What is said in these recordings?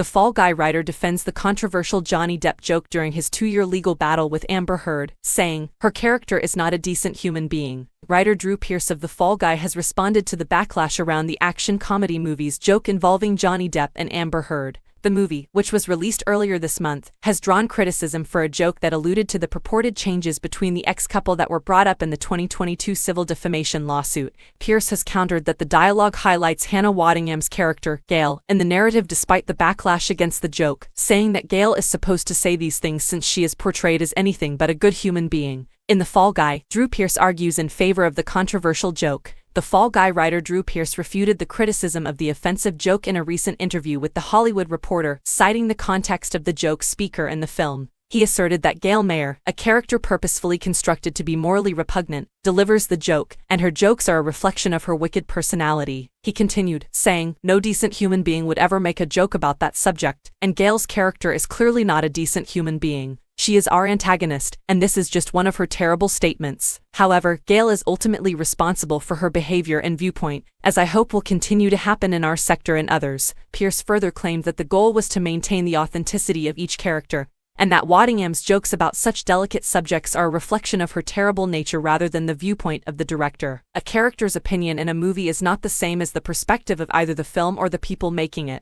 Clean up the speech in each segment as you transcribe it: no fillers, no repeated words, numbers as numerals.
The Fall Guy writer defends the controversial Johnny Depp joke during his 2-year legal battle with Amber Heard, saying, "Her character is not a decent human being." Writer Drew Pearce of The Fall Guy has responded to the backlash around the action comedy movie's joke involving Johnny Depp and Amber Heard. The movie, which was released earlier this month, has drawn criticism for a joke that alluded to the purported changes between the ex-couple that were brought up in the 2022 civil defamation lawsuit. Pearce has countered that the dialogue highlights Hannah Waddingham's character, Gail, in the narrative despite the backlash against the joke, saying that Gail is supposed to say these things since she is portrayed as anything but a good human being. In The Fall Guy, Drew Pearce argues in favor of the controversial joke. The Fall Guy writer Drew Pearce refuted the criticism of the offensive joke in a recent interview with The Hollywood Reporter, citing the context of the joke's speaker in the film. He asserted that Gail Mayer, a character purposefully constructed to be morally repugnant, delivers the joke, and her jokes are a reflection of her wicked personality. He continued, saying, "No decent human being would ever make a joke about that subject, and Gail's character is clearly not a decent human being. She is our antagonist, and this is just one of her terrible statements. However, Gail is ultimately responsible for her behavior and viewpoint, as I hope will continue to happen in our sector and others." Pearce further claimed that the goal was to maintain the authenticity of each character, and that Waddingham's jokes about such delicate subjects are a reflection of her terrible nature rather than the viewpoint of the director. A character's opinion in a movie is not the same as the perspective of either the film or the people making it.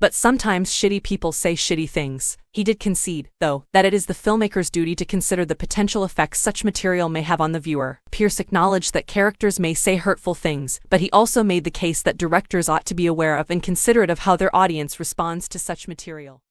But sometimes shitty people say shitty things. He did concede, though, that it is the filmmaker's duty to consider the potential effects such material may have on the viewer. Pearce acknowledged that characters may say hurtful things, but he also made the case that directors ought to be aware of and considerate of how their audience responds to such material.